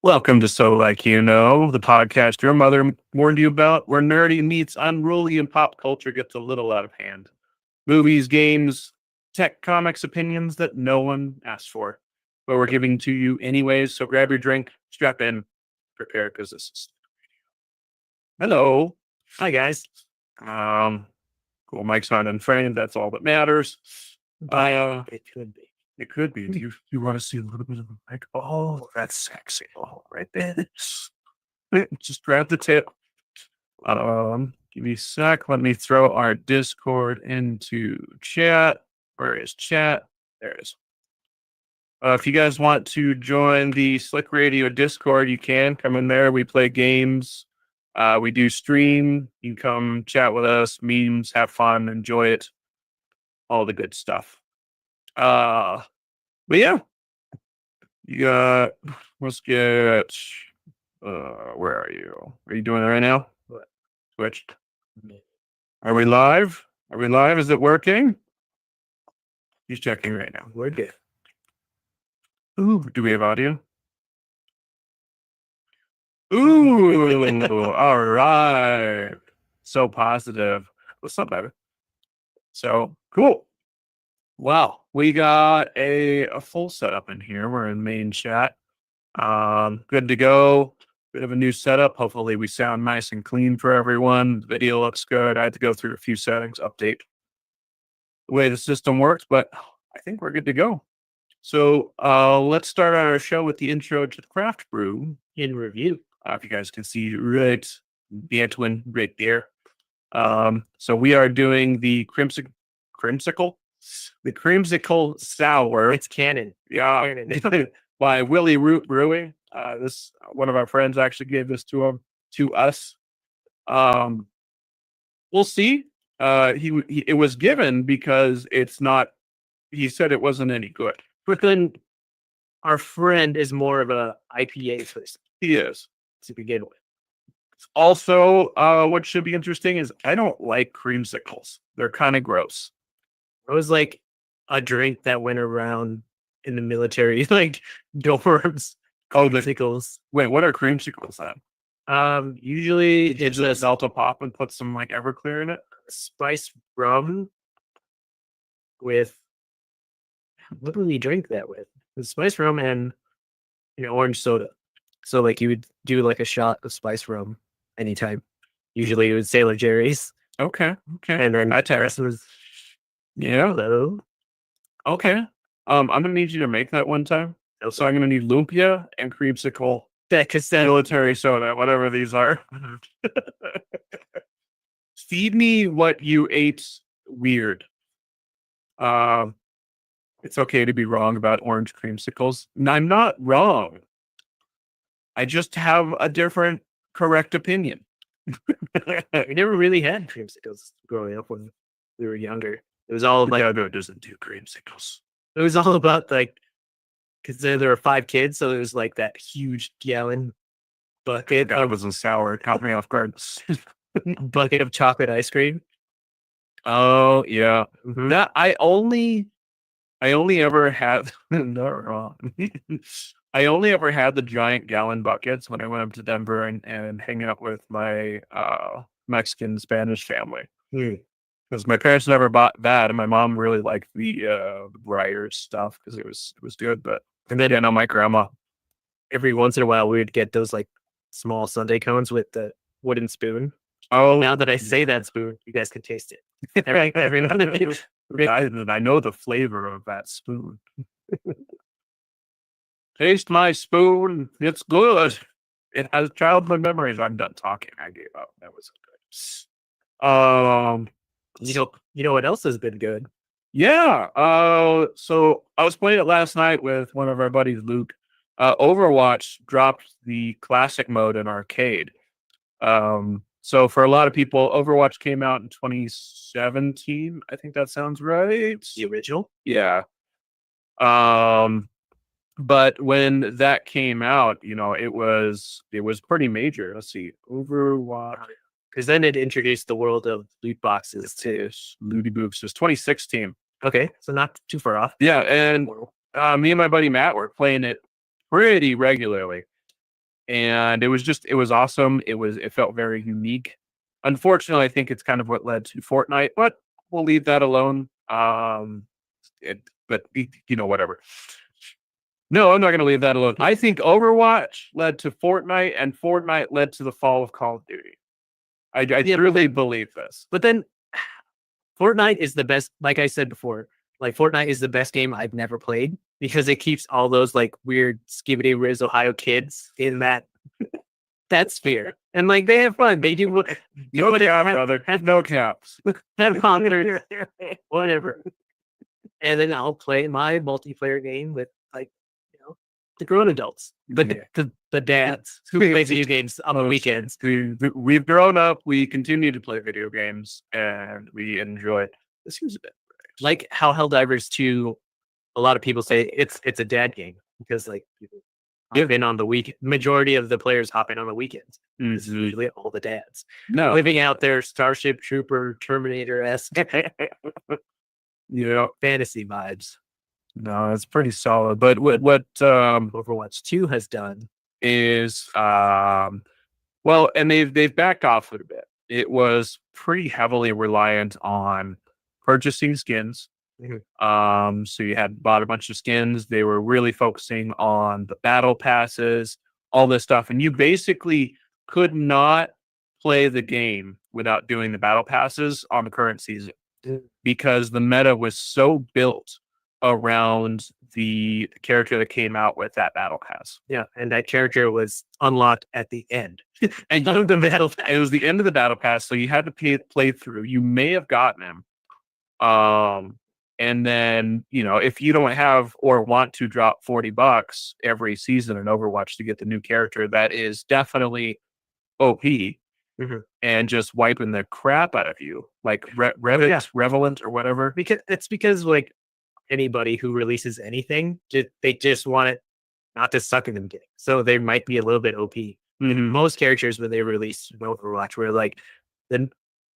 Welcome to So Like You Know, the podcast your mother warned you about, where nerdy meets unruly and pop culture gets a little out of hand. Movies, games, tech, comics, opinions that no one asked for, but we're giving to you anyways. So grab your drink, strap in, prepare because this is hello. Hi guys. Um, cool. Mike's not unfriended. That's all that matters. It could be. It could be. Do you want to see a little bit of the mic? Oh, that's sexy. Oh, right there. Just grab the tip. Give me a sec. Let me throw our Discord into chat. Where is chat? There it is. If you guys want to join the Slick Radio Discord, you can come in there. We play games. We do stream. You can come chat with us, memes, have fun, enjoy it. All the good stuff. But yeah. Let's get where are you? Are you doing it right now? What? Switched. Are we live? Are we live? Is it working? He's checking right now. We're good. Ooh, do we have audio? Ooh, all right. So positive. What's up, baby? So cool. Wow, we got a full setup in here. We're in main chat. Good to go. Bit of a new setup. Hopefully we sound nice and clean for everyone. The video looks good. I had to go through a few settings, update the way the system works, but I think we're good to go. So let's start our show with the intro to the craft brew In review. if you guys can see right, the Antwin right there. So we are doing the creamsicle sour. It's canon. Yeah, by Willie Root Brewing. This one of our friends actually gave this to us. We'll see. It was given because it's not. He said it wasn't any good. But then our friend is more of a IPA person He is. to begin with. Also, what should be interesting is I don't like creamsicles. They're kind of gross. It was like a drink that went around in the military, like dorms. Oh, Creamsicles. wait, what are creamsicles then? Usually It's just Delta Pop and put some like Everclear in it. spice rum with what do we drink that with? With spice rum and orange soda. So like you would do like a shot of spice rum anytime. Usually it was Sailor Jerry's. Okay. And then I the rest was Yeah. hello. Okay. I'm gonna need you to make that one time. So I'm gonna need lumpia and creamsicle, That cassette. military soda, whatever these are. Feed me what you ate weird. It's okay to be wrong about orange creamsicles. And I'm not wrong. I just have a different correct opinion. We never really had creamsicles growing up when we were younger. It was all like Dad doesn't do creamsicles. it was all about like because there were 5 kids, so there was like that huge gallon bucket God, it wasn't sour. It caught me off guard. bucket of chocolate ice cream. Oh yeah. Mhm. That I only ever had not wrong. I only ever had the giant gallon buckets when I went up to Denver and hang out with my Mexican Spanish family. Hmm. Because my parents never bought that, and my mom really liked the Breyers stuff because it was good. But And then yeah, no, my grandma. every once in a while we would get those like small sundae cones with the wooden spoon. Oh, Now that I say that spoon, you guys can taste it. every now and then. I know the flavor of that spoon. Taste my spoon. It's good. It has childhood memories. I'm done talking. I gave up. That was good. You know what else has been good? Yeah. So I was playing it last night with one of our buddies, Luke. Overwatch dropped the classic mode in arcade. So for a lot of people, Overwatch came out in 2017. I think that sounds right. The original. Yeah. But when that came out, it was pretty major. Let's see, Overwatch. Because then it introduced the world of loot boxes too. Looty Boops was 2016. Okay, so not too far off. Yeah, and me and my buddy Matt were playing it pretty regularly. and it was awesome. It felt very unique. Unfortunately, I think it's kind of what led to Fortnite, but we'll leave that alone. But whatever. No, I'm not going to leave that alone. I think Overwatch led to Fortnite, and Fortnite led to the fall of Call of Duty. I really believe this. But then Fortnite is the best, like I said before, like Fortnite is the best game I've never played because it keeps all those like weird Skibbity Riz Ohio kids in that sphere. And like they have fun. They do No cap, brother. No caps. have conquered whatever. And then I'll play my multiplayer game with like, the grown adults, the dads who play video games on the weekends. We've grown up. We continue to play video games, and we enjoy it. This seems a bit like how Helldivers 2. A lot of people say it's a dad game because like people hop in on the week. Majority of the players hop in on the weekends. It's usually all the dads living out their Starship Trooper Terminator-esque fantasy vibes. No, it's pretty solid. But what Overwatch 2 has done is well, and they've backed off a bit. It was pretty heavily reliant on purchasing skins. So you had bought a bunch of skins. They were really focusing on the battle passes, all this stuff, and you basically could not play the game without doing the battle passes on the current season because the meta was so built around the character that came out with that battle pass. Yeah, and that character was unlocked at the end. And none of the battle pass. It was the end of the battle pass, so you had to play through. You may have gotten him. And then, if you don't have or want to drop $40 every season in Overwatch to get the new character, that is definitely OP and just wiping the crap out of you, like Revelant or whatever. Because like anybody who releases anything, they just want it not to suck in the beginning. So they might be a little bit OP. Most characters when they release Overwatch were like, then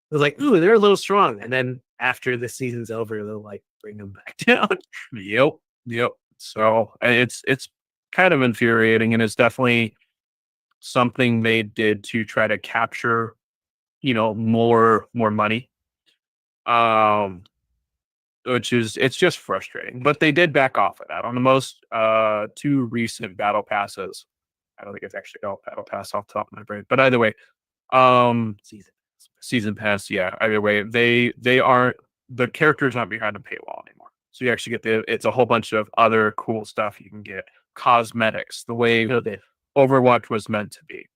they're like, ooh, they're a little strong. And then after the season's over, they'll like bring them back down. Yep. So it's kind of infuriating, and it's definitely something they did to try to capture, more money. It's just frustrating, but they did back off of that on the most two recent battle passes. I don't think it's actually called battle pass off the top of my brain, but either way, season pass. Yeah, either way, they aren't, the characters aren't behind a paywall anymore. So you actually get it's a whole bunch of other cool stuff you can get, cosmetics, the way Overwatch was meant to be.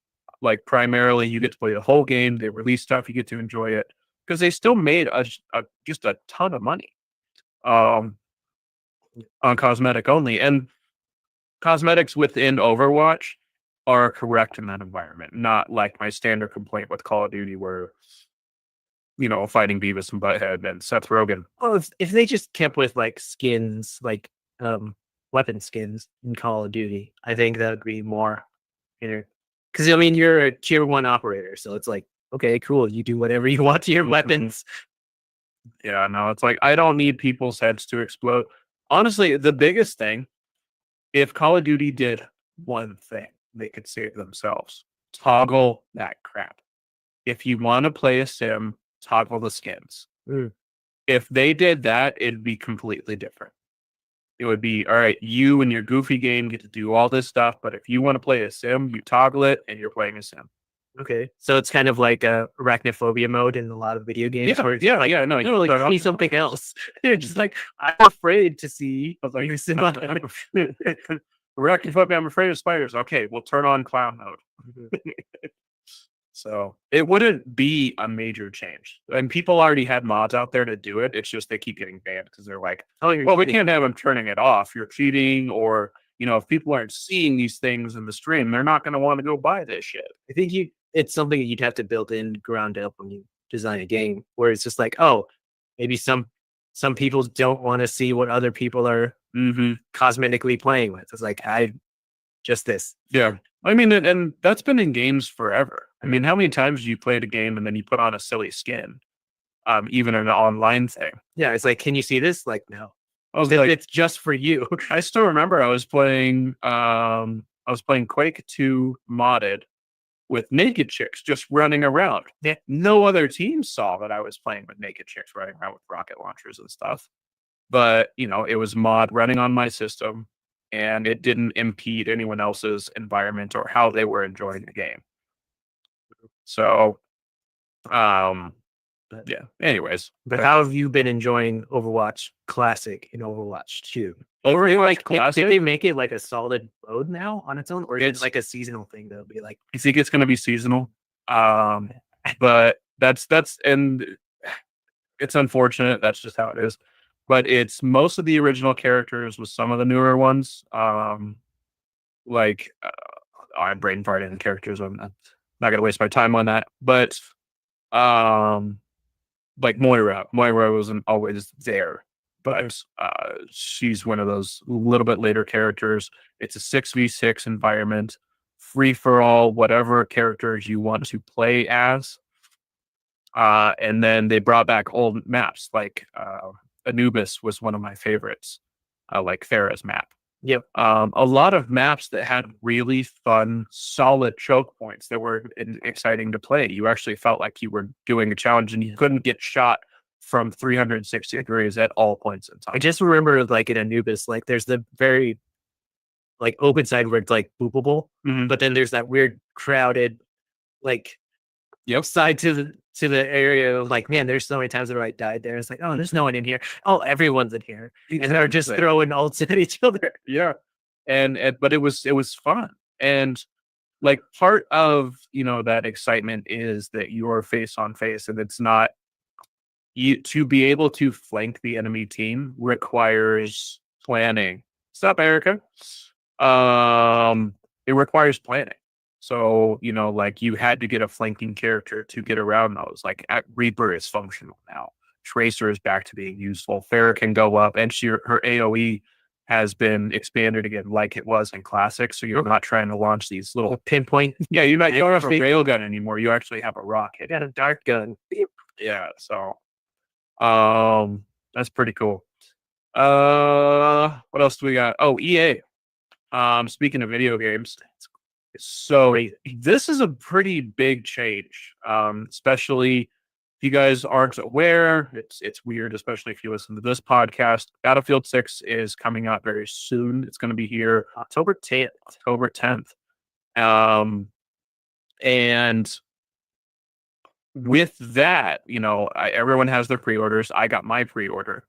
Like primarily, you get to play the whole game. They release stuff, you get to enjoy it because they still made just a ton of money on cosmetic only, and cosmetics within Overwatch are correct in that environment, not like my standard complaint with Call of Duty where fighting Beavis and Butthead and Seth Rogen. Well, if they just kept with like skins, like weapon skins in Call of Duty, I think that would be more because you're a tier 1 operator, so it's like, okay, cool, you do whatever you want to your weapons. Yeah, no, it's like I don't need people's heads to explode. Honestly, the biggest thing, if Call of Duty did one thing, they could save themselves. Toggle that crap. If you want to play a sim, toggle the skins. If they did that, it'd be completely different. It would be, all right, you and your goofy game get to do all this stuff, but if you want to play a sim, you toggle it and you're playing a sim. Okay, so it's kind of like a arachnophobia mode in a lot of video games. No, you don't like see something else. You're just like, I'm afraid to see. Arachnophobia, I'm afraid of spiders. Okay, we'll turn on clown mode. So it wouldn't be a major change, and people already had mods out there to do it. It's just they keep getting banned because they're like, well, we can't have them turning it off. You're cheating, or if people aren't seeing these things in the stream, they're not going to want to go buy this shit. I think it's something you'd have to build in ground up when you design a game, where it's just like, oh, maybe some people don't want to see what other people are cosmetically playing with. It's like, just this. Yeah. And that's been in games forever. How many times do you played a game and then you put on a silly skin? Even an online thing. Yeah, it's like, can you see this? Like, no. I was like, it's just for you. I still remember I was playing I was playing Quake 2 modded with naked chicks just running around. Yeah. No other team saw that I was playing with naked chicks running around with rocket launchers and stuff. But, it was mod running on my system and it didn't impede anyone else's environment or how they were enjoying the game. So, yeah. Anyways, But how have you been enjoying Overwatch Classic and Overwatch 2? Overwatch Did Classic, they make it like a solid mode now on its own, or is It's- it like a seasonal thing that'll be like? I think it's going to be seasonal. But and it's unfortunate. That's just how it is. But it's most of the original characters with some of the newer ones. I'm brain farting the characters. I'm not going to waste my time on that. But like Moira wasn't always there, but she's one of those little bit later characters. It's a 6v6 environment, free for all, whatever characters you want to play as. And then they brought back old maps, like Anubis was one of my favorites, like Farah's map. Yep. A lot of maps that had really fun, solid choke points that were exciting to play. You actually felt like you were doing a challenge and you couldn't get shot from 360 degrees at all points in time. I just remember like in Anubis, like there's the very like open side where it's like boopable, Mhm. but then there's that weird crowded like side to the area of like, man, there's so many times that I died there. It's like, oh, there's no one in here. Oh, everyone's in here. And they're just Exactly. throwing ults at each other. Yeah. And but it was fun. And like part of, that excitement is that you're face on face and it's not you to be able to flank the enemy team requires planning. Stop, Erica. It requires planning. So, like you had to get a flanking character to get around those. Like Reaper is functional now. Tracer is back to being useful. Farah can go up, and her AoE has been expanded again, like it was in Classic. So you're not trying to launch these little Pinpoint. Yeah, you don't have a railgun anymore. You actually have a rocket. Got a dart gun. Yeah, so that's pretty cool. What else do we got? Oh, EA. Speaking of video games, so this is a pretty big change. Especially if you guys aren't aware, it's weird, especially if you listen to this podcast. Battlefield 6 is coming out very soon. It's going to be here October 10th. October 10th. And with that, everyone has their pre-orders. I got my pre-order.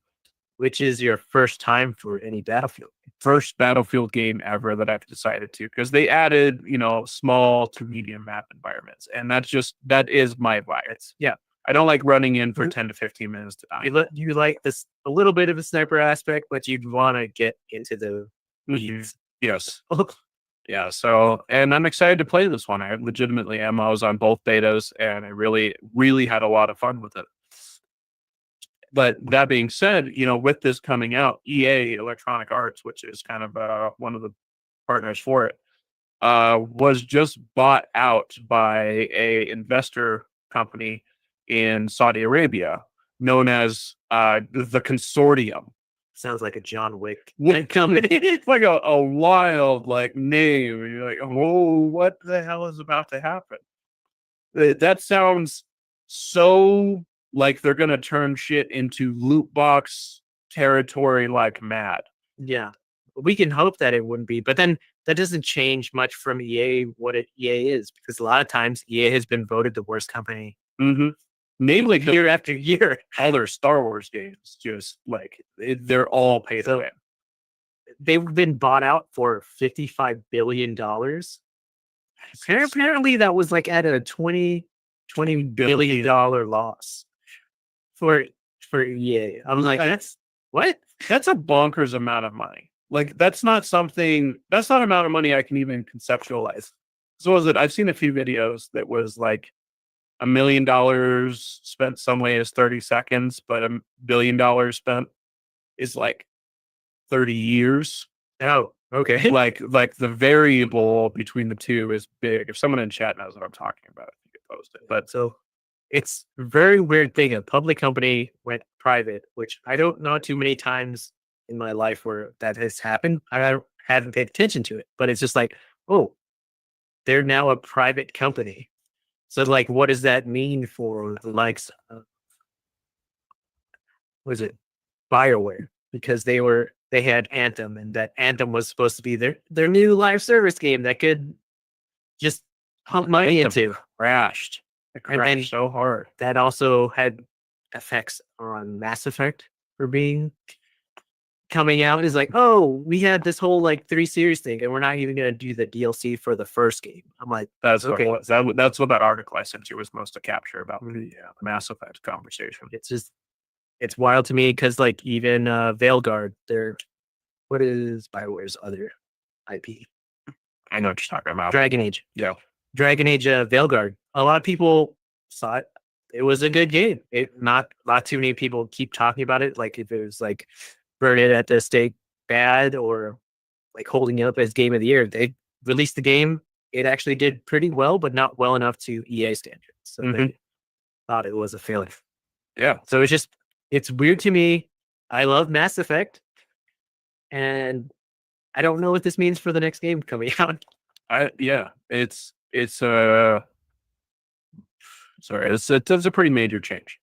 Which is your first time for any Battlefield? First Battlefield game ever that I've decided to, because they added, small to medium map environments. And that is my vibe. Yeah. I don't like running in for 10 to 15 minutes to die. You like this a little bit of a sniper aspect, but you'd want to get into the weeds. Yes. Yeah. So, and I'm excited to play this one. I legitimately am. I was on both betas and I really, really had a lot of fun with it. But that being said, with this coming out, EA, Electronic Arts, which is kind of one of the partners for it, was just bought out by a investor company in Saudi Arabia known as the Consortium. Sounds like a John Wick company. It's like a wild name. You're like, oh, what the hell is about to happen? That sounds so like they're gonna turn shit into loot box territory like mad. Yeah. We can hope that it wouldn't be, but then that doesn't change much from EA what EA is, because a lot of times EA has been voted the worst company. Mm-hmm. Namely, year after year. All their Star Wars games, just they're all pay to win. They've been bought out for $55 billion. Apparently, that was at a $20 billion loss for EA. I'm like, that's what? That's a bonkers amount of money. That's not an amount of money I can even conceptualize. So was it? I've seen a few videos that was $1 million spent some way is 30 seconds, but $1 billion spent is 30 years. Oh, okay. The variable between the two is big. If someone in chat knows what I'm talking about, you can post it. But so it's a very weird thing. A public company went private, which I don't know too many times in my life where that has happened. I haven't paid attention to it, but it's just oh, they're now a private company. So like, what does that mean for the likes of, was it BioWare? Because they had Anthem, and that Anthem was supposed to be their new live service game that could just pump money into. Crashed. It And crashed then so hard. that also had effects on Mass Effect for being coming out. Is like, oh, we had this whole like 3 series thing, and we're not even gonna do the DLC for the first game. I'm like, That's okay. that's what that article I sent you was supposed to capture about the Mass Effect conversation. It's wild to me because like even Veilguard, they're what is BioWare's other IP? I know what you're talking about. Dragon Age. Yeah. Dragon Age Veilguard. A lot of people saw it. It was a good game. Not too many people keep talking about it. Like if it was like burn it at the stake bad or like holding it up as game of the year. They released the game. It actually did pretty well, but not well enough to EA standards. So they thought it was a failure. Yeah. So it's weird to me. I love Mass Effect, and I don't know what this means for the next game coming out. It's sorry, it's a pretty major change.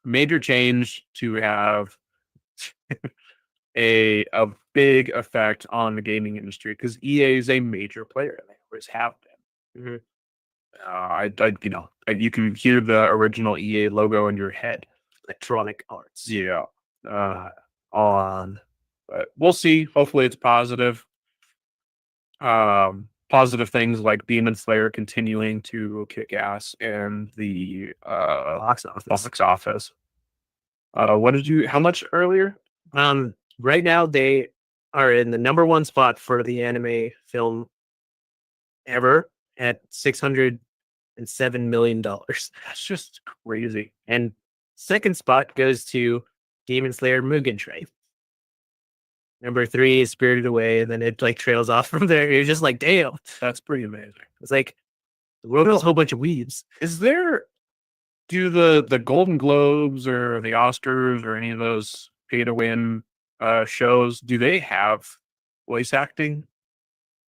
Major change to have a big effect on the gaming industry because EA is a major player and they always have been. You can hear the original EA logo in your head. Electronic Arts. Yeah. But we'll see. Hopefully it's positive. Positive things like Demon Slayer continuing to kick ass in the Box office. How much earlier? Right now they are in the #1 spot for the anime film ever at $607 million. That's just crazy. And second spot goes to Demon Slayer Mugen Train. #3 is Spirited Away, and then it like trails off from there. You're just like, damn, that's pretty amazing. It's like the world is a whole bunch of weebs. Do the Golden Globes or the Oscars or any of those pay to win shows, do they have voice acting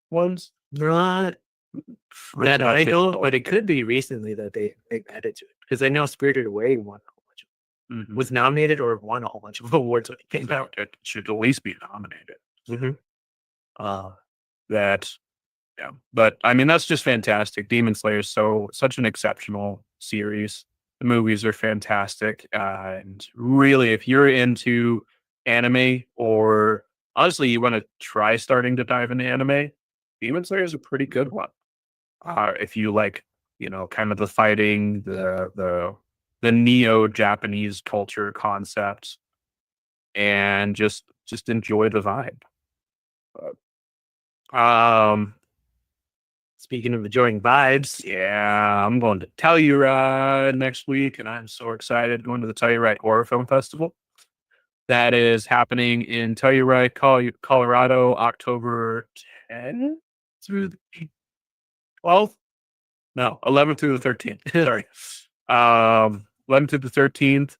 ones? Not that I know, but it could be recently that they added to it because I know Spirited Away won a whole bunch was nominated or won a whole bunch of awards when it came out. It should at least be nominated. But I mean that's just fantastic. Demon Slayer is such an exceptional series. The movies are fantastic, and really, if you're into anime or honestly you want to try starting to dive into anime, Demon Slayer is a pretty good one. If you like, kind of the fighting, the neo-Japanese culture concepts, and just enjoy the vibe. Speaking of enjoying vibes, I'm going to Telluride next week, and I'm so excited going to the Telluride Horror Film Festival. That is happening in Telluride, Colorado, October 10th through the 12th. No, 11th through the 13th. Sorry. 11th through the 13th.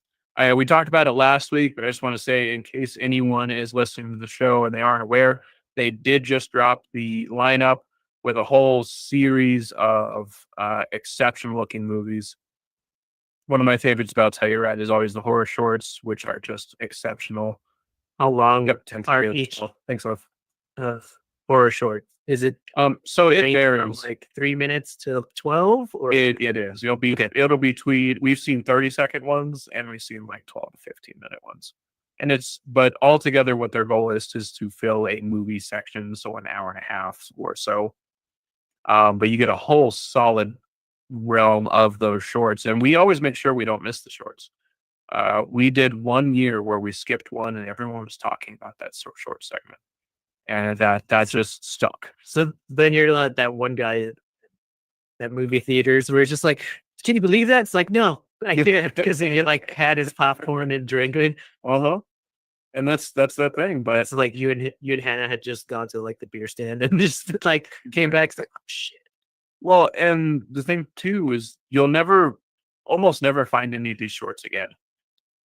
We talked about it last week, but I just want to say, in case anyone is listening to the show and they aren't aware, they did just drop the lineup with a whole series of exceptional looking movies. One of my favorites about Telluride is always the horror shorts, which are just exceptional. How long are each? Thanks, love. Horror short. Is it so it varies like 3 minutes to 12 or it is. It'll be tweed. We've seen 30-second ones and we've seen like 12 to 15-minute ones. And but altogether what their goal is to fill a movie section, so an hour and a half or so. But you get a whole solid realm of those shorts, and we always make sure we don't miss the shorts. We did 1 year where we skipped one and everyone was talking about that short segment. And that just stuck. So then you're like that one guy at movie theaters where it's just like, can you believe that? It's like, no, I did, because he like had his popcorn and drinking. And that's the thing. But it's like you and Hannah had just gone to like the beer stand and just like came back. It's like, oh shit. Well, and the thing too is you'll almost never find any of these shorts again.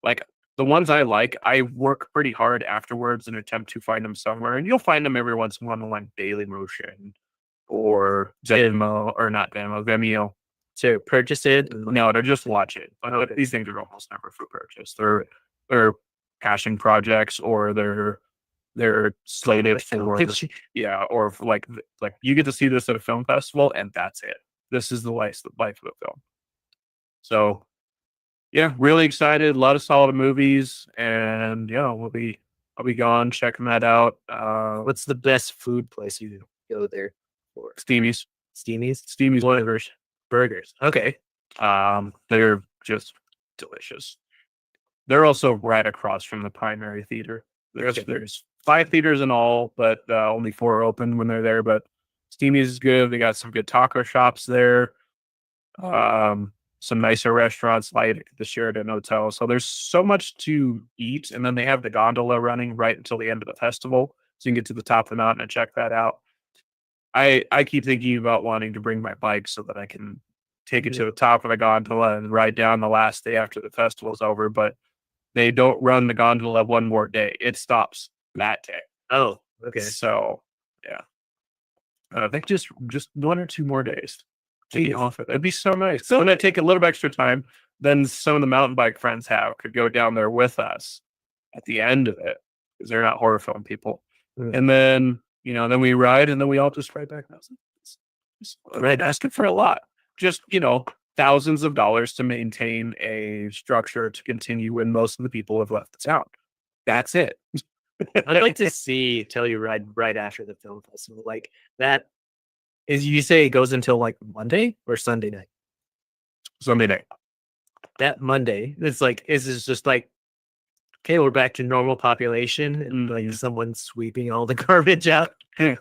Like the ones I like, I work pretty hard afterwards and attempt to find them somewhere, and you'll find them every once in a while on like Daily Motion or Venmo, or not Venmo, Vimeo. to purchase it. No, to just watch it. But Okay. these things are almost never for purchase. They're caching projects, or they're slated for or for like you get to see this at a film festival, and that's it. This is the life of the film. So yeah, really excited. A lot of solid movies, and yeah, I'll be gone checking that out. What's the best food place you go there for? Steamies, Steamies burgers. Okay. they're just delicious. They're also right across from the primary theater. There's 5 theaters in all, but only 4 are open when they're there. But Steamies is good. They got some good taco shops there. Some nicer restaurants like the Sheraton Hotel. So there's so much to eat. And then they have the gondola running right until the end of the festival. So you can get to the top of the mountain and check that out. I keep thinking about wanting to bring my bike so that I can take it to the top of the gondola and ride down the last day after the festival's over. But they don't run the gondola one more day. It stops that day. Oh, okay. So yeah, I think just 1 or 2 more days to get off it. It'd be so nice. So when I take a little bit extra time, then some of the mountain bike friends could go down there with us at the end of it, because they're not horror film people. And then then we ride, and then we all just ride back. Right, asking for a lot. Just thousands of dollars to maintain a structure to continue when most of the people have left the town. That's it. I'd like to tell you right after the film festival. Like that is, you say it goes until like Monday or Sunday night? Sunday night. That Monday, it's like, is this just like, okay, we're back to normal population, and like someone sweeping all the garbage out? Yeah.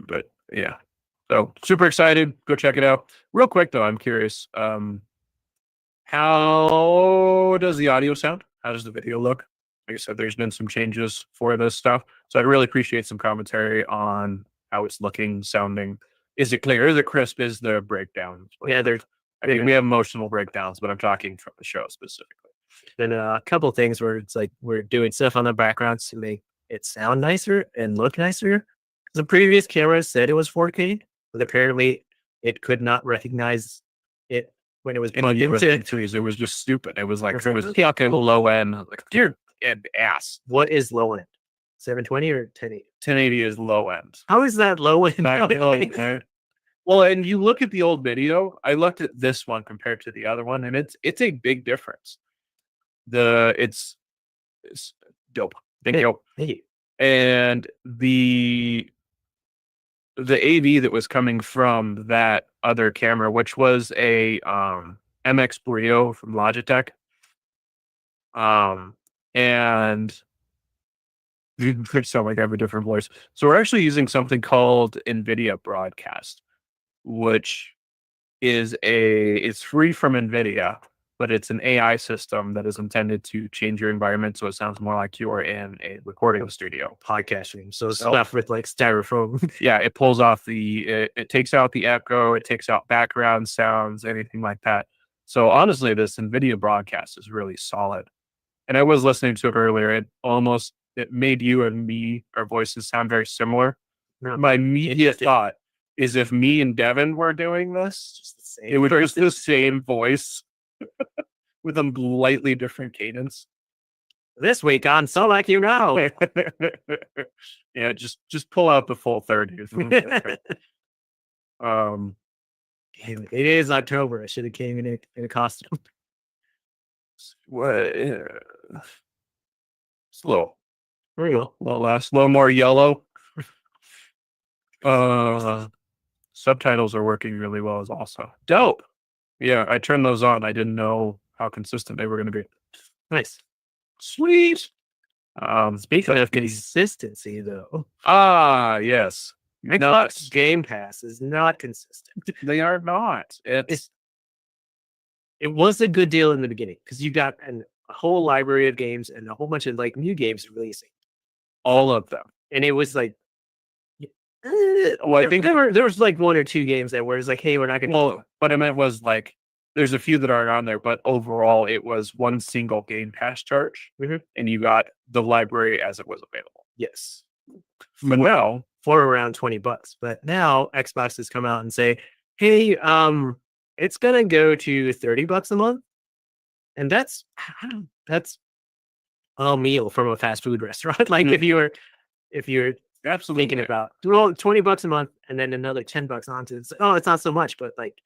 But yeah. So super excited. Go check it out. Real quick though, I'm curious. How does the audio sound? How does the video look? Like I said, there's been some changes for this stuff. So I'd really appreciate some commentary on how it's looking, sounding. Is it clear? Is it crisp? Is there breakdowns? Yeah, I think we have emotional breakdowns, but I'm talking from the show specifically. Then a couple things where it's like we're doing stuff on the backgrounds to make it sound nicer and look nicer. The previous camera said it was 4K, but apparently it could not recognize it when it was. It was just stupid. It was like low end. Like dear ass. What is low end? 720 or 1080? 1080 is low end. How is that low end? Well, and you look at the old video. I looked at this one compared to the other one, and it's a big difference. It's dope. Thank you. Hey. And the AV that was coming from that other camera, which was a MX Brio from Logitech, and you sound like I have a different voice. So we're actually using something called NVIDIA Broadcast, which it's free from NVIDIA, but it's an AI system that is intended to change your environment so it sounds more like you're in a recording studio. Podcasting. So stuff with like styrofoam. Yeah, it pulls off it takes out the echo, it takes out background sounds, anything like that. So honestly, this NVIDIA Broadcast is really solid. And I was listening to it earlier. It made you and me, our voices sound very similar. Yeah. My immediate thought is if me and Devin were doing this, it would just the same voice with a slightly different cadence. This week on So Like You Know. Yeah, just pull out the full 30s. It is October. I should have came in a costume. What? It's a little less, a little more yellow. Subtitles are working really well as also dope. Yeah, I turned those on. I didn't know how consistent they were going to be. Nice. Sweet. Speaking of consistency, though. Yes. Game Pass is not consistent. They are not. It was a good deal in the beginning because you got a whole library of games and a whole bunch of like new games releasing. All of them. And it was like, I think there was like 1 or 2 games that were like, hey, we're not going to. Well, what I meant was like there's a few that aren't on there, but overall it was one single Game Pass charge, Mhm. and you got the library as it was available. Yes. But now, For around $20. But now Xbox has come out and say, hey, it's gonna go to $30 a month. And that's a meal from a fast food restaurant. Like Mm. if you're absolutely, thinking about, well, $20 a month and then another $10 onto it. Oh, it's not so much, but like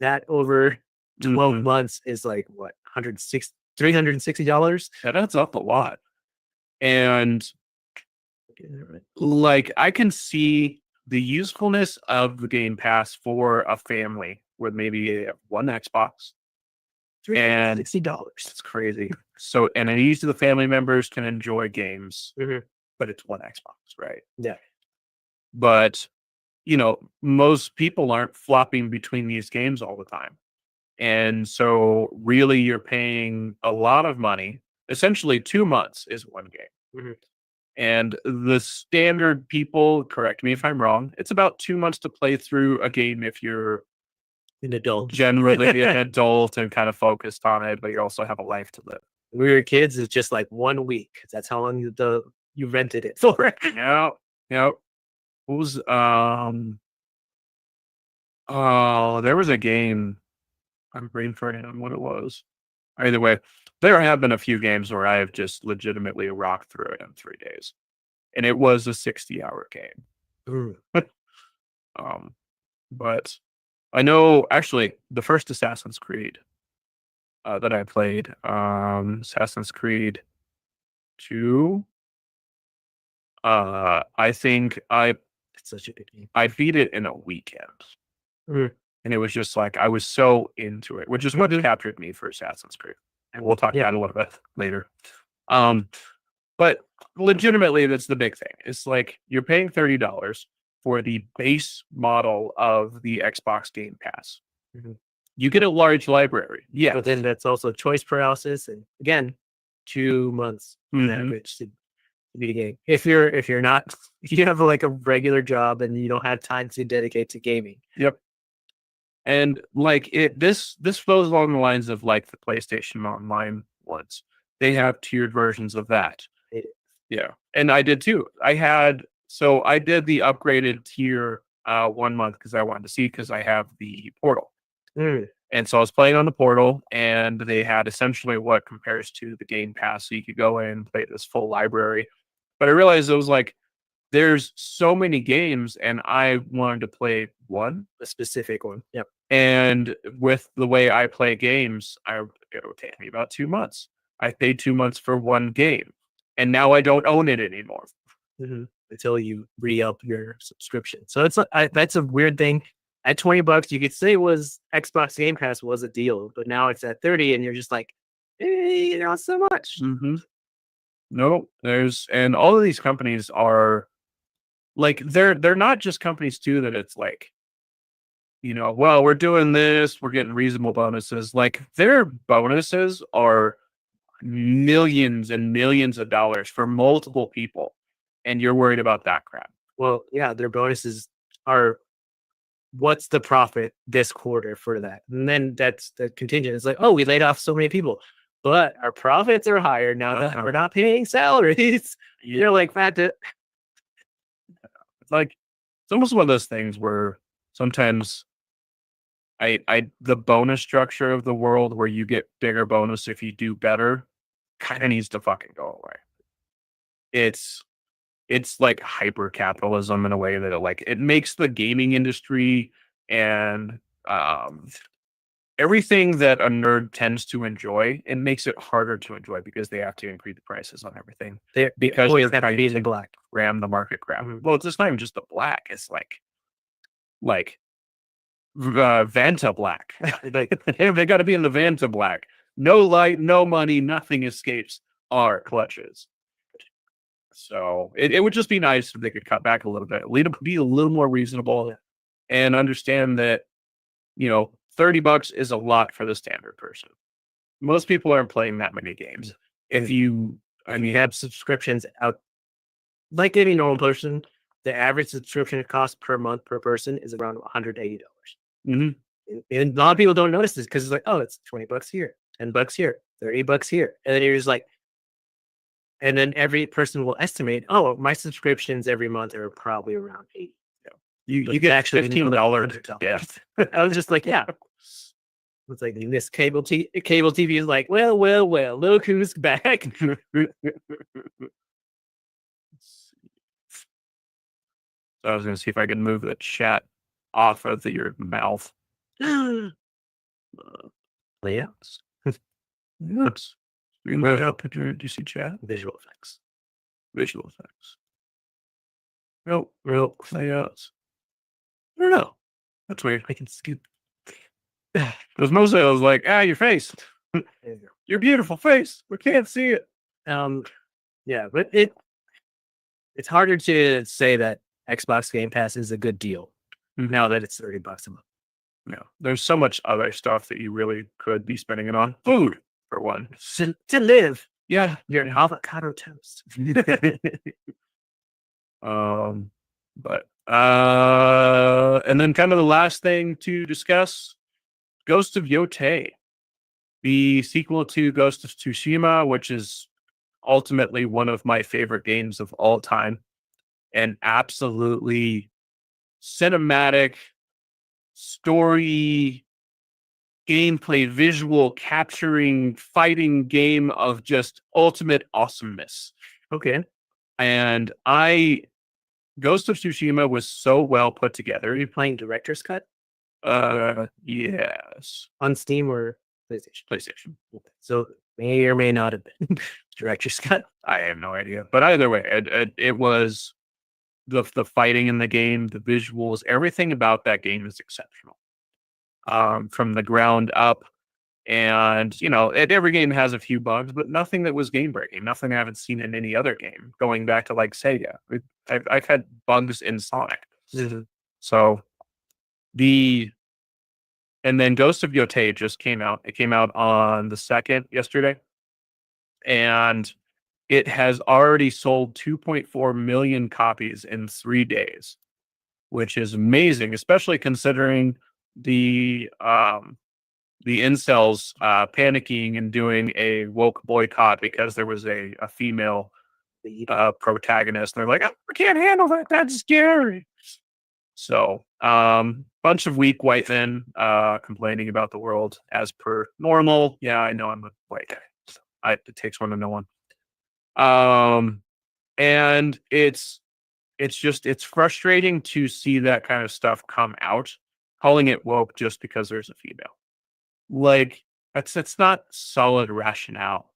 that over 12 Mhm. months is like what, $360? that adds up a lot. And like, I can see the usefulness of the Game Pass for a family with maybe one Xbox. And $60. it's crazy. So, and each of the family members can enjoy games, Mhm. but it's one Xbox, right? Yeah. But, most people aren't flopping between these games all the time. And so, really, you're paying a lot of money. Essentially, 2 months is one game. Mhm. And the standard people, correct me if I'm wrong, it's about 2 months to play through a game if you're An adult. generally an adult and kind of focused on it, but you also have a life to live. When we were kids, it's just like 1 week. That's how long you rented it for. Yeah. Yeah. What was oh, there was a game. I'm brain farting what it was. Either way, there have been a few games where I have just legitimately rocked through it in 3 days. And it was a 60-hour game. Mm. Um, but I know actually the first Assassin's Creed that I played, Assassin's Creed 2. I think It's such a good game. I beat it in a weekend. Mm. And it was just like I was so into it, which is what captured me for Assassin's Creed. And we'll talk Yeah. about it a little bit later. But legitimately, that's the big thing. It's like you're paying $30 for the base model of the Xbox Game Pass. Mhm. You get a large library. Yeah. But then that's also choice paralysis, and again, 2 months on Mhm. average to beat a game. If you're not, if you have like a regular job and you don't have time to dedicate to gaming. Yep. And like this flows along the lines of like the PlayStation Online ones. They have tiered versions of that. It- Yeah. And I did too. I did the upgraded tier 1 month because I wanted to see because I have the portal. Mm. And so I was playing on the portal and they had essentially what compares to the Game Pass. So you could go in and play this full library. But I realized it was like there's so many games and I wanted to play one. A specific one. Yep. And with the way I play games, it would take me about 2 months. I paid 2 months for one game, and now I don't own it anymore. Mhm. Until you re-up your subscription. So it's that's a weird thing. At $20, you could say was Xbox Game Pass was a deal, but now it's at 30, and you're just like, not so much. Mm-hmm. No, and all of these companies are like they're not just companies too that it's like, well, we're doing this, we're getting reasonable bonuses. Like their bonuses are millions and millions of dollars for multiple people, and you're worried about that crap. Well, yeah, their bonuses are what's the profit this quarter for that? And then that's the contingent. It's like, oh, we laid off so many people, but our profits are higher now that we're not paying salaries. You're like, fat. Like it's almost one of those things where sometimes the bonus structure of the world where you get bigger bonus if you do better kind of needs to fucking go away. It's like hyper capitalism in a way that it makes the gaming industry and everything that a nerd tends to enjoy, it makes it harder to enjoy because they have to increase the prices on everything because Because they're that trying bees to in black. ram the market crap. Mhm. Well, it's just not even just the black. It's like Vanta black. They got to be in the Vanta black. No light, no money, nothing escapes our clutches. So it would just be nice if they could cut back a little bit, be a little more reasonable, and understand that $30 is a lot for the standard person. Most people aren't playing that many games. If you have subscriptions out, like any normal person, the average subscription cost per month per person is around $180. Mhm. And a lot of people don't notice this because it's like, oh, it's $20 here, $10 here, $30 here. And then you're just like, and then every person will estimate, oh, my subscriptions every month are probably around 80. You get actually $15 $100. death. I was just like, yeah. It's like this cable TV is like, well, look who's back. So I was going to see if I could move the chat off of your mouth. Layouts, Yes. You can move it up if you're do you see chat? visual effects. Visual effects. Nope. Real layouts. I don't know. That's weird. I can scoop. Because mostly I was like, your face. There you go. Your beautiful face. We can't see it. Yeah, but it's harder to say that Xbox Game Pass is a good deal now that it's $30 a month. Yeah. There's so much other stuff that you really could be spending it on. Food, for one. To live, Yeah. your avocado toast. But and then kind of the last thing to discuss, Ghost of Yotei, the sequel to Ghost of Tsushima, which is ultimately one of my favorite games of all time, and absolutely cinematic story, gameplay, visual capturing, fighting game of just ultimate awesomeness. Okay. And Ghost of Tsushima was so well put together. Are you playing Director's Cut Yes. on Steam or PlayStation? PlayStation. So may or may not have been Director's Cut. I have no idea. But either way, it was the fighting in the game, the visuals, everything about that game is exceptional. From the ground up. And, every game has a few bugs, but nothing that was game breaking, nothing I haven't seen in any other game, going back to like Sega. I've had bugs in Sonic. So and then Ghost of Yotei just came out. It came out on the 2nd yesterday. And it has already sold 2.4 million copies in 3 days, which is amazing, especially considering the incels panicking and doing a woke boycott because there was a female protagonist. They're like, I can't handle that. That's scary. So, bunch of weak white men complaining about the world as per normal. Yeah, I know I'm a white guy. So it takes one to know one. And it's frustrating to see that kind of stuff come out, calling it woke just because there's a female. Like that's not solid rationale.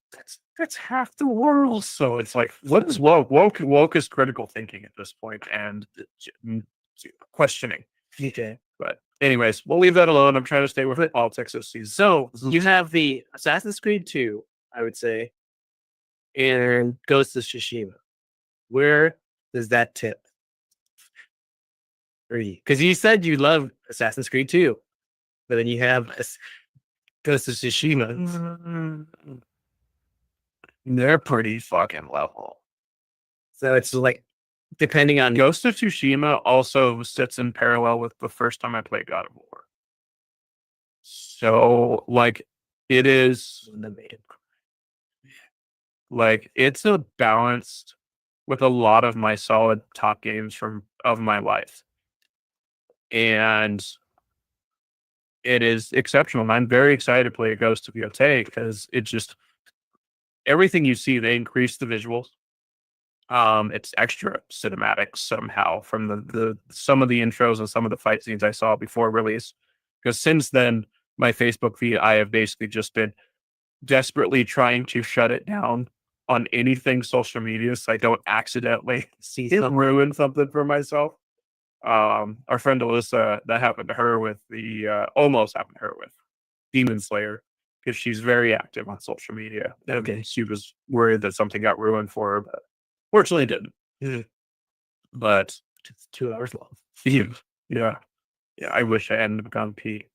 That's half the world. So it's like, what is woke? Woke is critical thinking at this point and questioning. Okay. But anyways, we'll leave that alone. I'm trying to stay with politics this season. So you have the Assassin's Creed 2, I would say, and Ghost of Tsushima. Where does that tip? Because you said you love Assassin's Creed 2, but then you have Ghost of Tsushima. They're pretty fucking level. So it's like, depending on Ghost of Tsushima also sits in parallel with the first time I played God of War. So like it is like it's a balanced with a lot of my solid top games of my life. And it is exceptional. And I'm very excited to play Ghost of Yotei because it just everything you see, they increase the visuals. It's extra cinematic somehow from the some of the intros and some of the fight scenes I saw before release. Because since then, my Facebook feed, I have basically just been desperately trying to shut it down on anything social media so I don't accidentally ruin something for myself. Our friend Alyssa, that happened to her with almost happened to her with Demon Slayer, because she's very active on social media. Okay. She was worried that something got ruined for her, but fortunately it didn't. But it's 2 hours long. Yeah. I wish I hadn't gone pee.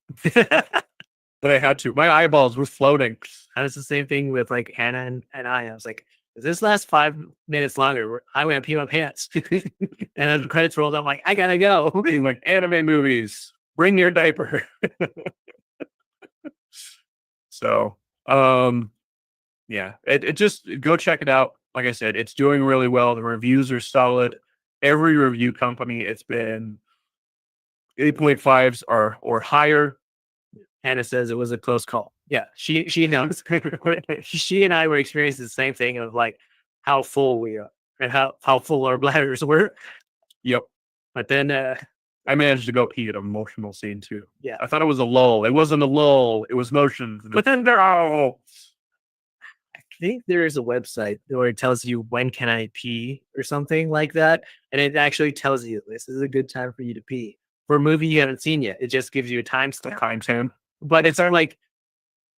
But I had to. My eyeballs were floating. And it's the same thing with like Hannah and I was like, does this last 5 minutes longer? I went to pee my pants. And then the credits rolled. I'm like, I gotta go. Like anime movies. bring your diaper. So, yeah, it just go check it out. Like I said, it's doing really well. The reviews are solid. Every review company, it's been 8.5s or higher. Hannah says it was a close call. Yeah, she knows. She and I were experiencing the same thing of like how full we are and how full our bladders were. Yep. But then, I managed to go pee at an emotional scene too. yeah, I thought it was a lull. It wasn't a lull. It was motion. But then there are I think there is a website where it tells you when can I pee or something like that, and it actually tells you this is a good time for you to pee. For a movie you haven't seen yet, it just gives you a timestamp. timestamp. But it's not like,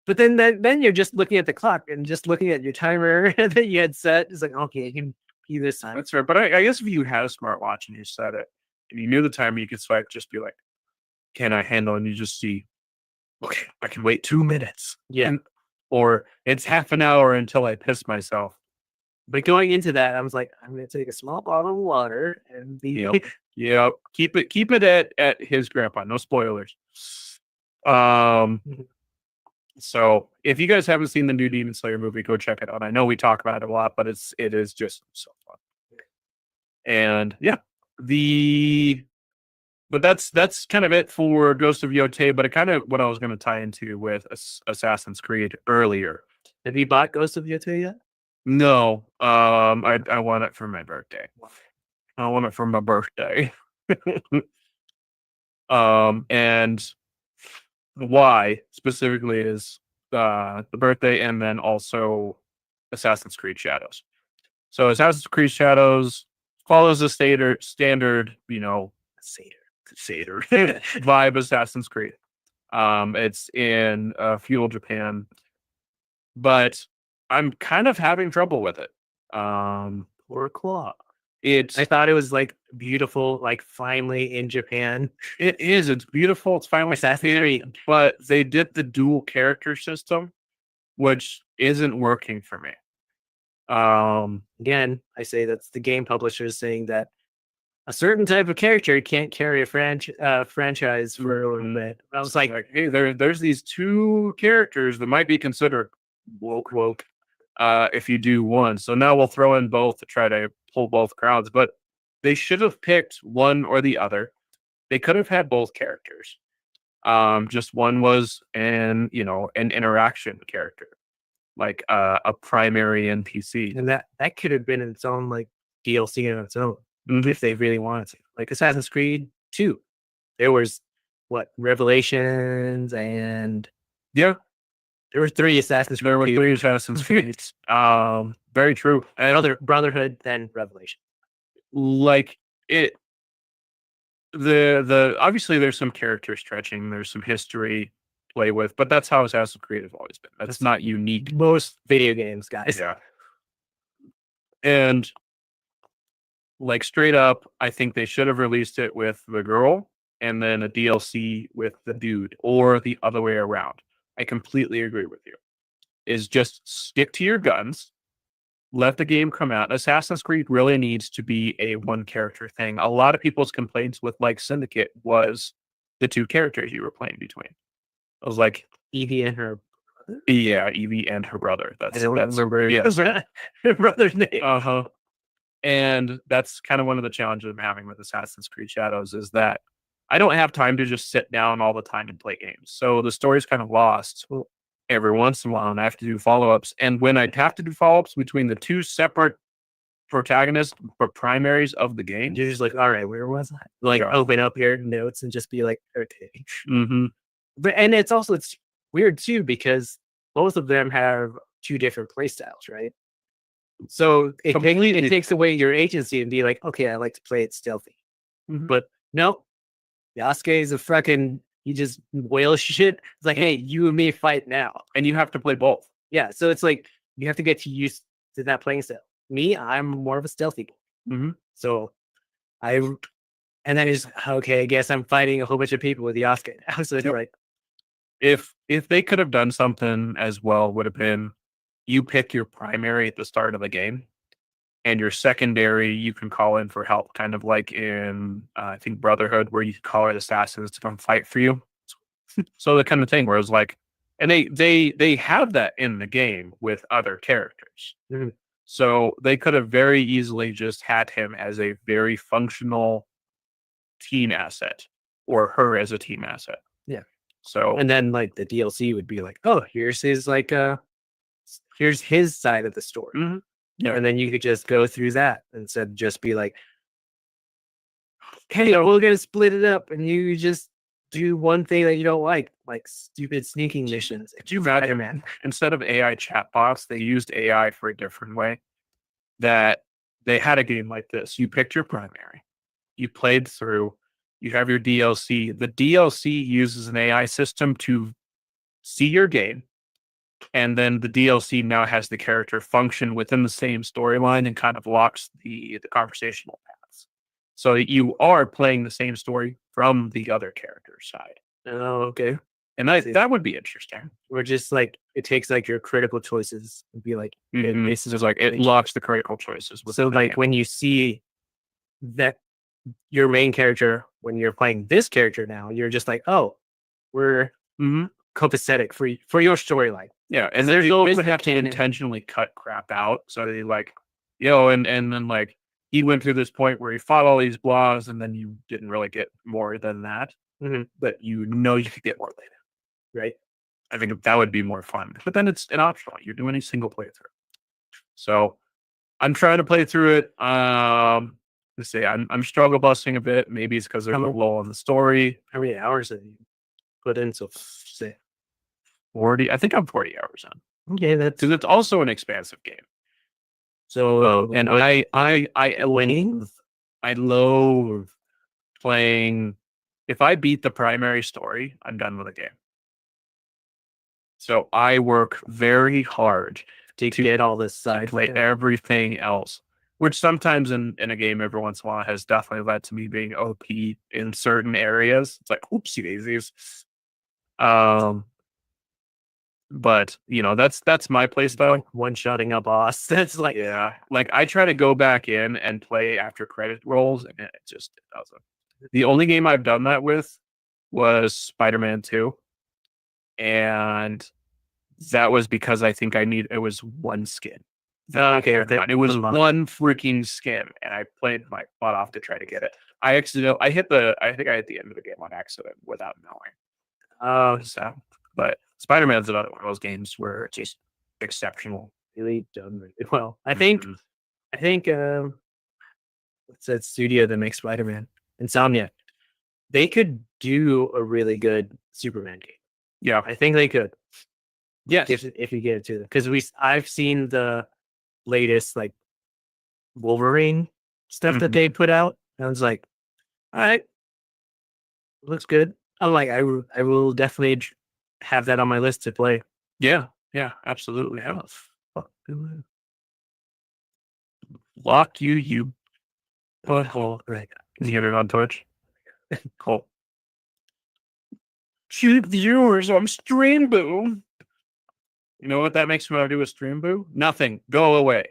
but then you're just looking at the clock and just looking at your timer that you had set. It's like, okay, you can pee this time. That's fair. But I guess if you had a smartwatch and you set it and you knew the timer, you could swipe, just be like, can I handle? And you just see, okay, I can wait 2 minutes. Yeah. Or it's half an hour until I piss myself. But going into that, I was like, I'm going to take a small bottle of water and be. Yep. Yeah. Keep it at his grandpa. No spoilers. So if you guys haven't seen the new Demon Slayer movie, go check it out. I know we talk about it a lot, but it is just so fun. And yeah, but that's kind of it for Ghost of Yotei. But it kind of what I was going to tie into with Assassin's Creed earlier. Have you bought Ghost of Yotei yet? No, I want it for my birthday. I want it for my birthday. And why specifically is the birthday, and then also Assassin's Creed Shadows. So Assassin's Creed Shadows follows the standard, Seder vibe Assassin's Creed. It's in feudal Japan, but I'm kind of having trouble with it. Poor Claw. I thought it was like beautiful, like finally in Japan. It is. It's beautiful. It's finally Assassin's Creed. but they did the dual character system, which isn't working for me. Again, I say that's the game publishers saying that a certain type of character can't carry a franchise for a little bit. I was like, hey, there's these two characters that might be considered woke if you do one. So now we'll throw in both to try to pull both crowds, but they should have picked one or the other. They could have had both characters. Just one was an interaction character, like a primary NPC. and that could have been its own like DLC on its own if they really wanted to. Like Assassin's Creed 2, there was Revelations, and Yeah, there were 3 Assassin's Creed. there were 3 Assassin's Creed. Very true. Another Brotherhood, then Revelation. Like it, the obviously there's some character stretching, there's some history to play with, but that's how Assassin's Creed has always been. That's not unique. Most video games, guys. Yeah. And like straight up, I think they should have released it with the girl and then a DLC with the dude, or the other way around. I completely agree with you. Is just stick to your guns, let the game come out. Assassin's Creed really needs to be a one character thing. A lot of people's complaints with like Syndicate was the 2 characters you were playing between. I was like, Evie and her. yeah, Evie and her brother. I don't remember yeah. her brother's name. Uh-huh. And that's kind of one of the challenges I'm having with Assassin's Creed Shadows, is that I don't have time to just sit down all the time and play games. So the story's kind of lost every once in a while, and I have to do follow-ups. And when I have to do follow-ups between the 2 separate protagonists or primaries of the game, You're just like, all right, where was I? Like, Yeah. open up your notes and just be like, okay. mm-hmm. But and it's weird too, because both of them have 2 different play styles, right? So it takes away your agency and be like, okay, I like to play it stealthy. Mhm. But no, Yasuke is a fucking, he just whale shit. It's like, hey, you and me fight now. And you have to play both. Yeah, so it's like you have to get used to that playing style. Me, I'm more of a stealthy guy. Mm-hmm. So and then it's okay, I guess I'm fighting a whole bunch of people with Yasuke now. So it's Yep. right. If they could have done something as well, would have been you pick your primary at the start of the game, and your secondary you can call in for help, kind of like in I think Brotherhood, where you call in assassins to come fight for you. So the kind of thing where it's like, and they have that in the game with other characters. Mhm. So they could have very easily just had him as a very functional team asset, or her as a team asset. Yeah. So And then like the DLC would be like, oh, here's his here's his side of the story. mhm, yeah, And then you could just go through that instead of just be like, hey, we're gonna split it up and you just do one thing that you don't like stupid sneaking missions. could you imagine, Man. instead of AI chatbots, they used AI for a different way. That they had a game like this. You picked your primary, you played through, you have your DLC. The DLC uses an AI system to see your game, and then the DLC now has the character function within the same storyline and kind of locks the conversational paths. So you are playing the same story from the other character's side. Oh, okay. And See. that would be interesting. Or just like it takes like your critical choices and be like, Mhm. this is It's like it makes- locks the critical choices. so like when you see that your main character, when you're playing this character now, you're just like, oh, we're Mhm. copacetic for your storyline. Yeah, and There's they always always have to canon. intentionally cut crap out. So they like, and then like he went through this point where he fought all these blahs, and then you didn't really get more than that. Mhm. But you know you could get more later. Right. I think that would be more fun. But then it's an optional. You're doing a single playthrough. So I'm trying to play through it. Let's say I'm struggle busting a bit. Maybe it's because there's a lull in the story. How many hours have you put in so say 40. I think I'm 40 hours in. okay, that's Because it's also an expansive game. so And I winning. I loathe playing. If I beat the primary story, I'm done with the game. So I work very hard To get all this to side play everything else, which sometimes in a game every once in a while has definitely led to me being OP in certain areas. It's like, oopsie daisies. But that's my play style. one shotting a boss. That's like Yeah, like I try to go back in and play after credit rolls, and it doesn't. The only game I've done that with was Spider-Man 2, and that was because I think it was one skin. okay. It was one freaking skin, and I played my butt off to try to get it. I think I hit the end of the game on accident without knowing. So, but Spider-Man's another one of those games where it's just exceptional. Really done really well. I think Mhm. what's that studio that makes Spider-Man? Insomnia. They could do a really good Superman game. Yeah. I think they could Yes. if you get it to them. Because I've seen the latest like Wolverine stuff that Mhm. they put out. I was like, all right, looks good. I'm like, I will definitely have that on my list to play. Yeah. Yeah. Absolutely. Lock you butthole. Right. Can you get it on Twitch? Cool. Shoot viewers on Stream Boo. You know what that makes me want to do with Stream Boo? Nothing. Go away.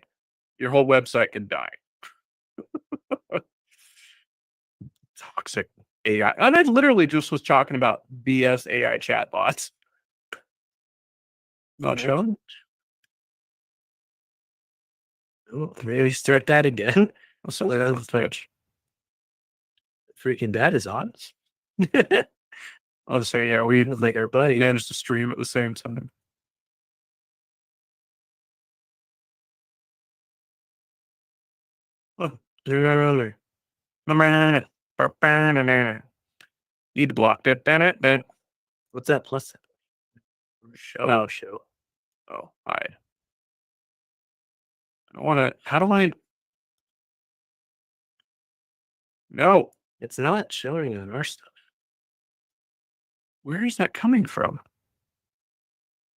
Your whole website can die. Toxic AI. And I literally just was talking about BS AI chatbots. Not showing. Maybe start that again. So that's Twitch. Freaking that is on. I'll just say, yeah, we Like our buddy. managed to stream at the same time. Need to block it. Then What's that plus? show. Oh, show. Oh, hide. I don't want to. How do I? No. It's not showing on our stuff. Where is that coming from?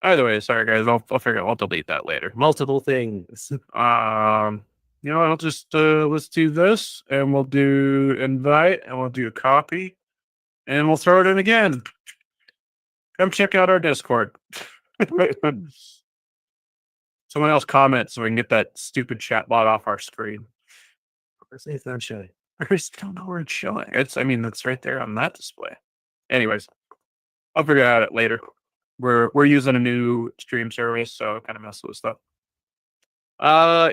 Either way, sorry guys. I'll figure. I'll delete that later. Multiple things. I'll just let's do this, and we'll do invite, and we'll do a copy, and we'll throw it in again. Come check out our Discord. Someone else comment so we can get that stupid chat bot off our screen. It's not showing. I just don't know where it's showing. It's right there on that display. Anyways, I'll figure it out later. We're using a new stream service, so kind of mess with stuff.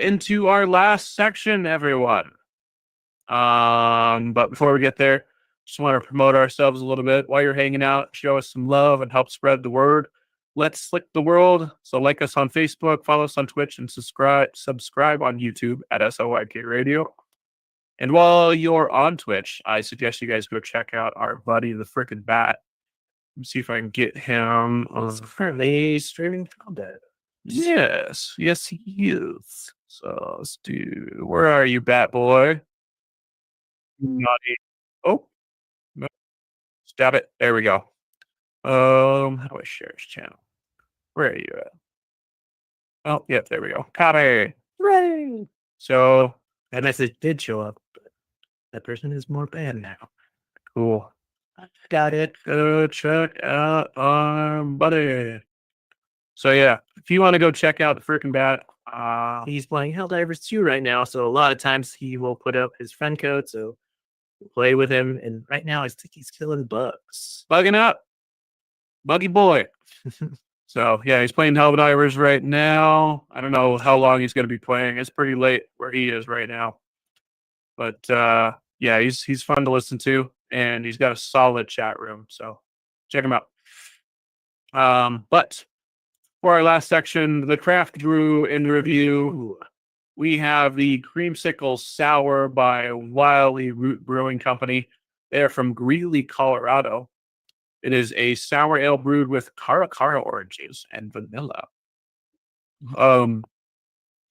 Into our last section, everyone. But before we get there, just want to promote ourselves a little bit. While you're hanging out, show us some love and help spread the word. Let's slick the world. So like us on Facebook, follow us on Twitch, and subscribe on YouTube at SOYK Radio. And while you're on Twitch, I suggest you guys go check out our buddy, the frickin' Bat. Let me see if I can get him on. Currently streaming combat. Yes, he is. So let's do. Where are you, Bat Boy? Naughty. Oh, no. Stab it. There we go. How do I share his channel? Where are you at? Oh, yep, there we go. Copy. Hooray! So That message did show up, but that person is more bad now. cool. Got it. Go check out our buddy. So yeah, if you want to go check out the freaking Bat, He's playing Helldivers 2 right now, so a lot of times he will put up his friend code, so we'll play with him. And right now, I think he's killing bugs. bugging out, buggy boy. So yeah, he's playing Helldivers right now. I don't know how long he's going to be playing. It's pretty late where he is right now, but yeah, he's fun to listen to, and he's got a solid chat room. So check him out. But for our last section, the craft brew in review, we have the Creamsicle Sour by Wildly Root Brewing Company. They're from Greeley, Colorado. It is a sour ale brewed with Caracara oranges and vanilla.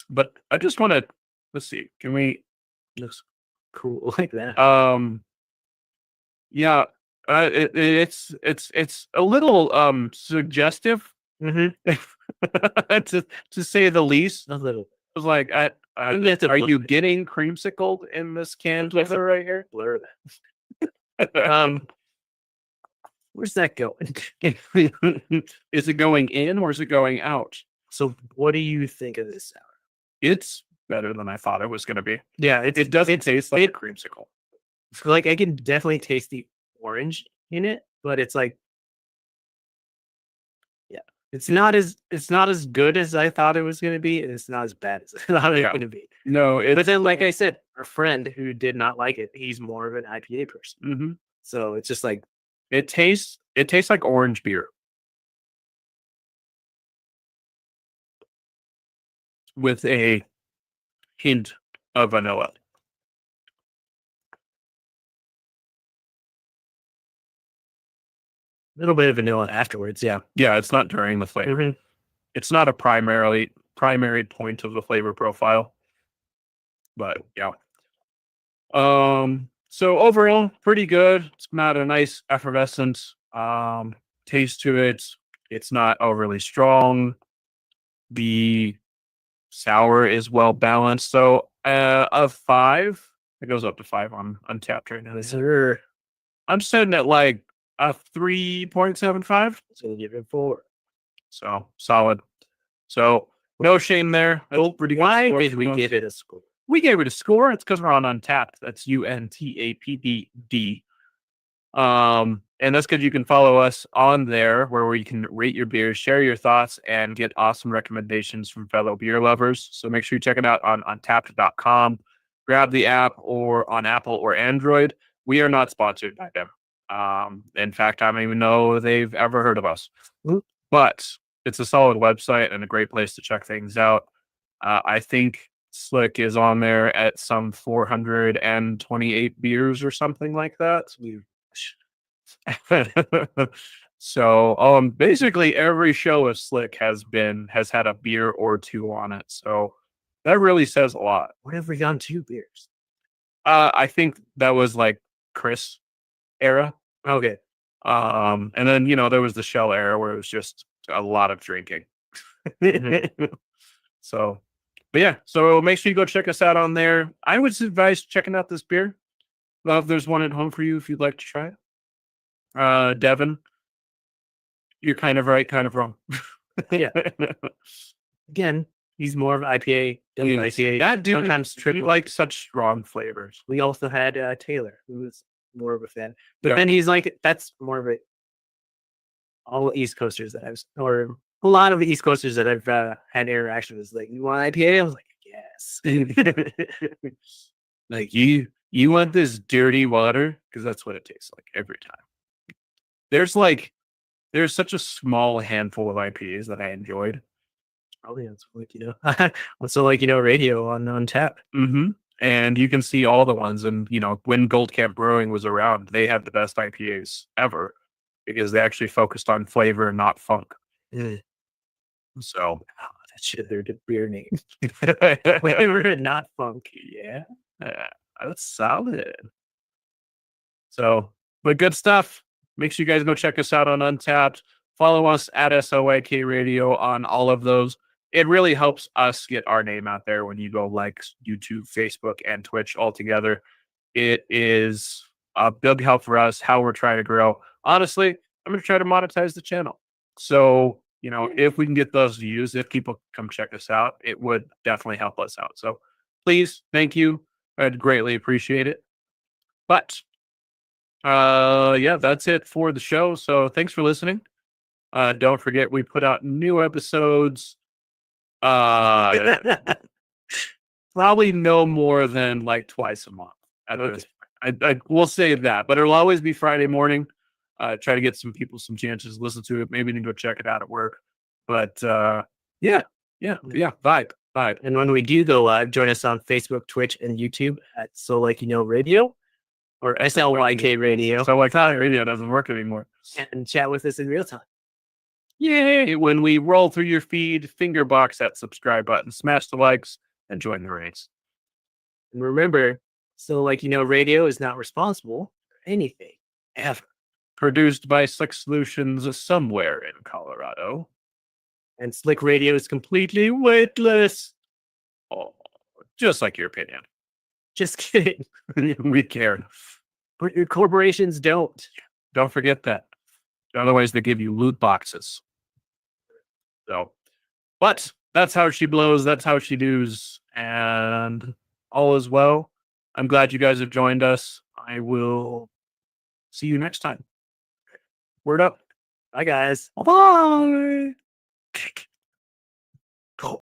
But I just want to, let's see, can we, Looks cool like that. yeah, it's a little suggestive to say the least. A little I was like, think that's a are you blur. getting creamsicled in this can flavor right here? blur that. Where's that going? Is it going in or is it going out? So, what do you think of this sour? It's better than I thought it was going to be. Yeah, It doesn't taste like a creamsicle. like I can definitely taste the orange in it, but it's like, yeah, it's not as good as I thought it was going to be, and it's not as bad as I thought it was Yeah. going to be. No, But it's then, like I said, our friend who did not like it, he's more of an IPA person, mhm. so it's just like, It tastes like orange beer with a hint of vanilla. a little bit of vanilla afterwards. Yeah. Yeah, it's not during the flavor. It's not a primary point of the flavor profile. But yeah. So overall, pretty good. It's got a nice effervescent taste to it. It's not overly strong. The sour is well balanced. So of 5, it goes up to 5 on Untappd right now. Sir, I'm sitting at like a 3.75. so give it 4. So solid. So no shame there. That's pretty good. Why score. did we give it a score? We gave it a score. It's because we're on Untappd. That's UNTAPPD. And that's because you can follow us on there where we can rate your beers, share your thoughts, and get awesome recommendations from fellow beer lovers. So make sure you check it out on untappd.com. Grab the app or on Apple or Android. We are not sponsored by them. In fact, I don't even know they've ever heard of us. But it's a solid website and a great place to check things out. I think Slick is on there at some 428 beers or something like that. So basically every show of Slick has had a beer or 2 on it. So that really says a lot. What have we gone 2 beers? I think that was like Chris era. Okay. And then there was the Shell era where it was just a lot of drinking. So but yeah, so make sure you go check us out on there. I would advise checking out this beer. If there's one at home for you if you'd like to try it. Devin, you're kind of right, kind of wrong. Yeah. Again, He's more of IPA than IPA. That dude Sometimes triple. like such strong flavors. We also had Taylor, who was more of a fan. But Yeah. then he's like, that's more of a all East Coasters that or a lot of the East Coasters that I've had interaction with. Like, you want IPA? I was like, yes. Like you want this dirty water because that's what it tastes like every time. There's such a small handful of IPAs that I enjoyed. Probably that's like, also like, radio on tap. Mm-hmm. And you can see all the ones. And, when Gold Camp Brewing was around, they had the best IPAs ever because they actually focused on flavor and not funk. So that shit, their beer name. Flavor and not funk. Yeah, that's solid. So, but good stuff. Make sure you guys go check us out on Untapped. Follow us at SOYK Radio on all of those. It really helps us get our name out there when you go like YouTube, Facebook, and Twitch all together. It is a big help for us, how we're trying to grow. Honestly, I'm going to try to monetize the channel. So, if we can get those views, if people come check us out, it would definitely help us out. So please, thank you. I'd greatly appreciate it. But yeah, that's it for the show. So thanks for listening. Don't forget, we put out new episodes. Probably no more than like twice a month. I will say that, but it'll always be Friday morning. Try to get some people some chances to listen to it. Maybe you can go check it out at work. But yeah, vibe. And when we do go live, join us on Facebook, Twitch, and YouTube at So Like Radio or SLYK Radio. So like that radio doesn't work anymore. And chat with us in real time. Yay! When we roll through your feed, finger box that subscribe button, smash the likes, and join the race. And remember, So Like Radio is not responsible for anything ever. Produced by Slick Solutions somewhere in Colorado. And Slick Radio is completely weightless. Oh, just like your opinion. Just kidding. We care. But your corporations don't. Don't forget that. Otherwise, they give you loot boxes. So, but that's how she blows. That's how she does. And all is well. I'm glad you guys have joined us. I will see you next time. Word up. Bye, guys. Bye.